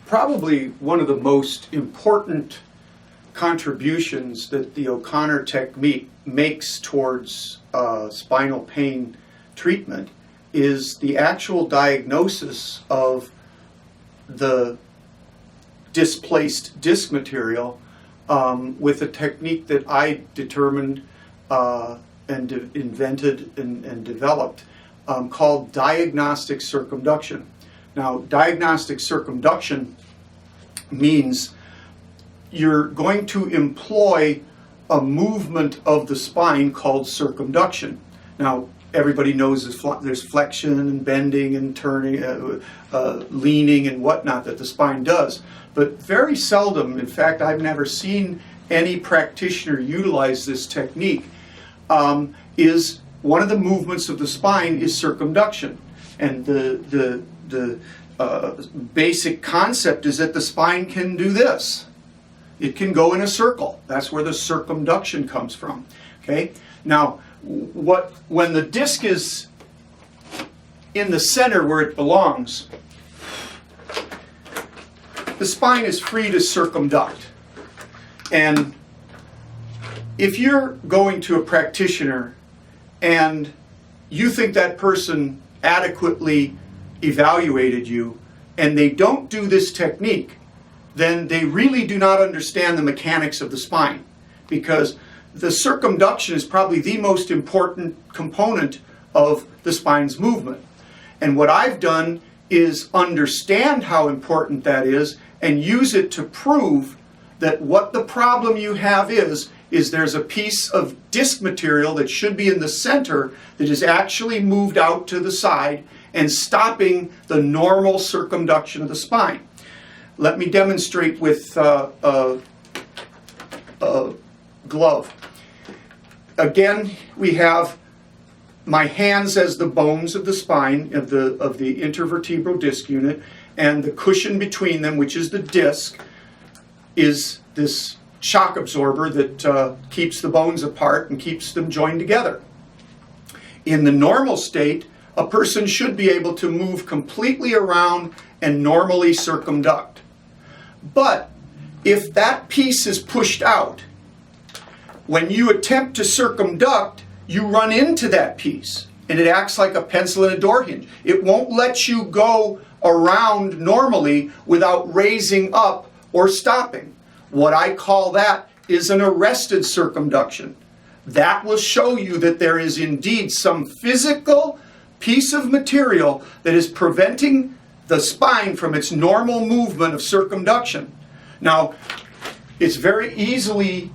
Probably one of the most important contributions that the O'Connor technique makes towards spinal pain treatment is the actual diagnosis of the displaced disc material with a technique that I determined and invented and developed called diagnostic circumduction. Now, diagnostic circumduction means you're going to employ a movement of the spine called circumduction. Now, everybody knows there's flexion and bending and turning, leaning and whatnot that the spine does. But very seldom, in fact, I've never seen any practitioner utilize this technique, is one of the movements of the spine is circumduction. And the basic concept is that the spine can do this. It can go in a circle. That's where the circumduction comes from. Okay? Now, when the disc is in the center where it belongs, the spine is free to circumduct. And if you're going to a practitioner and you think that person adequately evaluated you and they don't do this technique, then they really do not understand the mechanics of the spine, because the circumduction is probably the most important component of the spine's movement. And what I've done is understand how important that is and use it to prove that what the problem you have is there's a piece of disc material that should be in the center that is actually moved out to the side and stopping the normal circumduction of the spine. Let me demonstrate with a glove. Again, we have my hands as the bones of the spine, of the intervertebral disc unit, and the cushion between them, which is the disc, is this shock absorber that keeps the bones apart and keeps them joined together. In the normal state, a person should be able to move completely around and normally circumduct. But if that piece is pushed out, when you attempt to circumduct, you run into that piece, and it acts like a pencil in a door hinge. It won't let you go around normally without raising up or stopping. What I call that is an arrested circumduction. That will show you that there is indeed some physical piece of material that is preventing the spine from its normal movement of circumduction. Now, it's very easily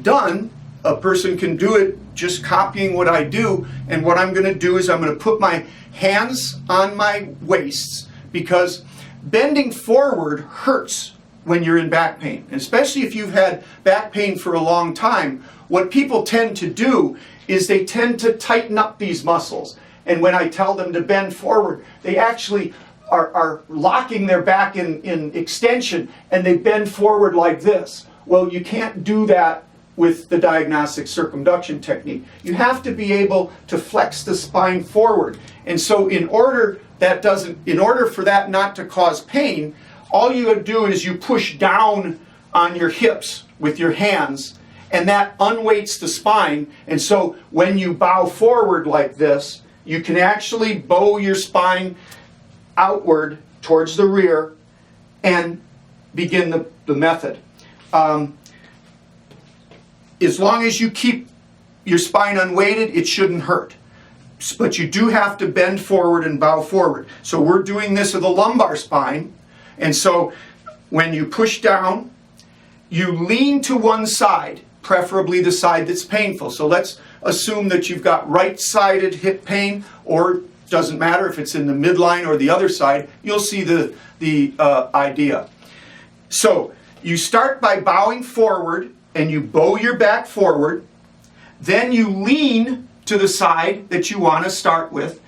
done. A person can do it just copying what I do, and what I'm going to do is I'm going to put my hands on my waists, because bending forward hurts when you're in back pain, and especially if you've had back pain for a long time. What people tend to do is they tend to tighten up these muscles, and when I tell them to bend forward, they actually are locking their back in extension, and they bend forward like this. Well, you can't do that with the diagnostic circumduction technique. You have to be able to flex the spine forward. And so in order for that not to cause pain, all you do is you push down on your hips with your hands, and that unweights the spine. And so when you bow forward like this, you can actually bow your spine outward towards the rear and begin the method. As long as you keep your spine unweighted, it shouldn't hurt. But you do have to bend forward and bow forward. So we're doing this with the lumbar spine. And so when you push down, you lean to one side, preferably the side that's painful. So let's assume that you've got right-sided hip pain, or doesn't matter if it's in the midline or the other side. You'll see the idea. So you start by bowing forward, and you bow your back forward. Then you lean to the side that you want to start with,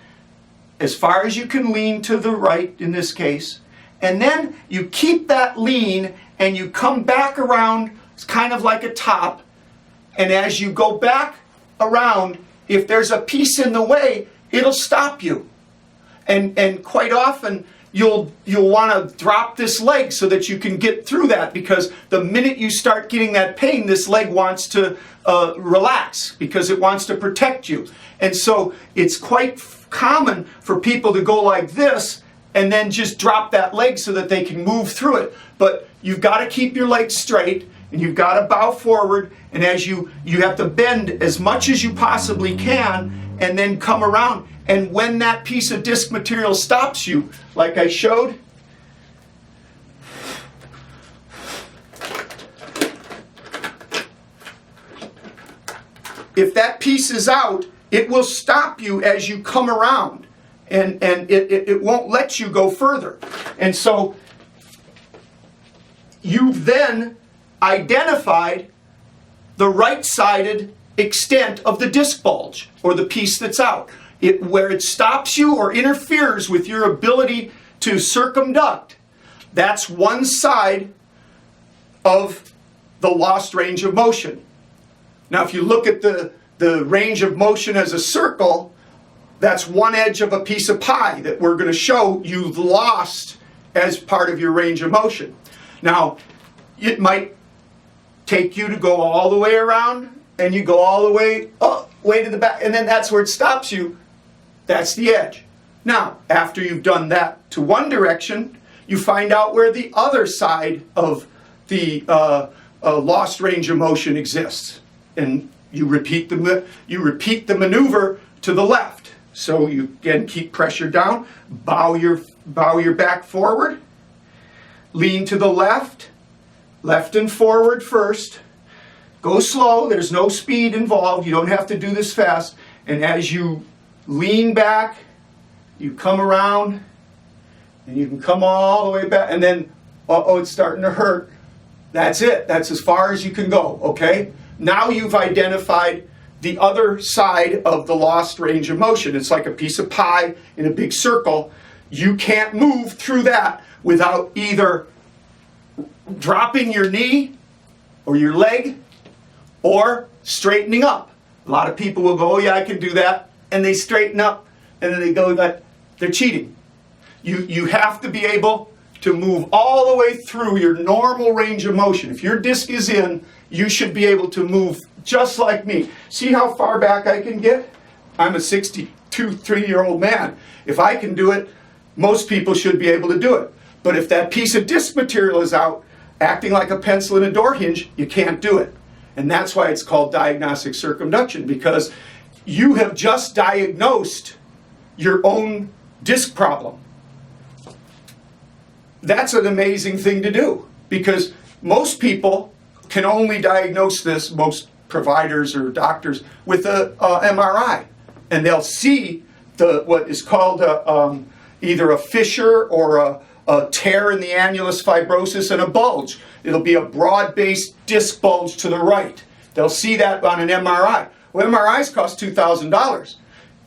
as far as you can lean to the right in this case. And then you keep that lean and you come back around. It's kind of like a top. And as you go back around, if there's a piece in the way, it'll stop you. And quite often you'll want to drop this leg so that you can get through that, because the minute you start getting that pain, this leg wants to relax because it wants to protect you. And so it's quite common for people to go like this and then just drop that leg so that they can move through it. But you've got to keep your legs straight, and you've got to bow forward, and as you have to bend as much as you possibly can and then come around. And when that piece of disc material stops you, like I showed, if that piece is out, it will stop you as you come around, and it won't let you go further. And so you've then identified the right-sided extent of the disc bulge, or the piece that's out. Where it stops you or interferes with your ability to circumduct, that's one side of the lost range of motion. Now, if you look at the range of motion as a circle, that's one edge of a piece of pie that we're going to show you've lost as part of your range of motion. Now, it might take you to go all the way around, and you go all the way to the back, and then that's where it stops you. That's the edge. Now, after you've done that to one direction, you find out where the other side of the lost range of motion exists, and you repeat the maneuver to the left. So you again keep pressure down, bow your back forward, lean to the left and forward first. Go slow. There's no speed involved. You don't have to do this fast. And as you lean back, you come around, and you can come all the way back, and then, it's starting to hurt. That's it. That's as far as you can go, okay? Now you've identified the other side of the lost range of motion. It's like a piece of pie in a big circle. You can't move through that without either dropping your knee or your leg or straightening up. A lot of people will go, oh yeah, I can do that, and they straighten up, and then they go that they're cheating. You have to be able to move all the way through your normal range of motion. If your disc is in, you should be able to move just like me. See how far back I can get? I'm a 63-year-old man. If I can do it, most people should be able to do it. But if that piece of disc material is out, acting like a pencil in a door hinge, you can't do it. And that's why it's called diagnostic circumduction, because you have just diagnosed your own disc problem. That's an amazing thing to do, because most people can only diagnose this, most providers or doctors, with a MRI. And they'll see what is called either a fissure or a tear in the annulus fibrosus and a bulge. It'll be a broad-based disc bulge to the right. They'll see that on an MRI. Well, MRIs cost $2,000.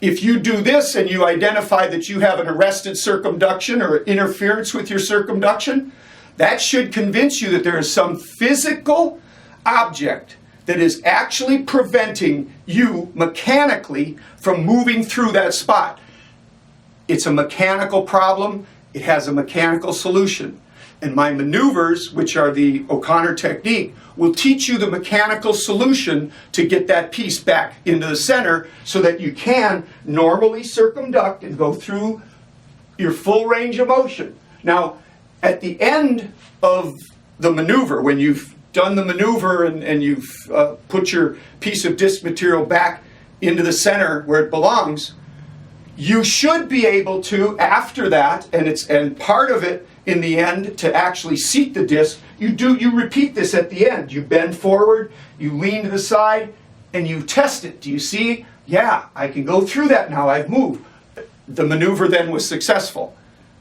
If you do this and you identify that you have an arrested circumduction or interference with your circumduction, that should convince you that there is some physical object that is actually preventing you mechanically from moving through that spot. It's a mechanical problem. It has a mechanical solution. And my maneuvers, which are the O'Connor technique, will teach you the mechanical solution to get that piece back into the center so that you can normally circumduct and go through your full range of motion. Now, at the end of the maneuver, when you've done the maneuver and you've put your piece of disc material back into the center where it belongs, you should be able to, after that, and part of it in the end, to actually seat the disc, you repeat this at the end. You bend forward, you lean to the side, and you test it. Do you see? Yeah, I can go through that now. I've moved. The maneuver then was successful.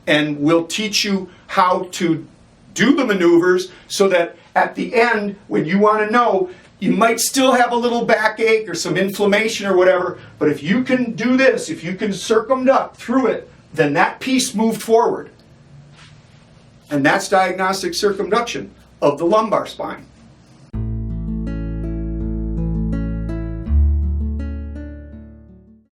And we'll teach you how to do the maneuvers so that at the end, when you want to know, you might still have a little backache or some inflammation or whatever, but if you can do this, if you can circumduct through it, then that piece moved forward. And that's diagnostic circumduction of the lumbar spine.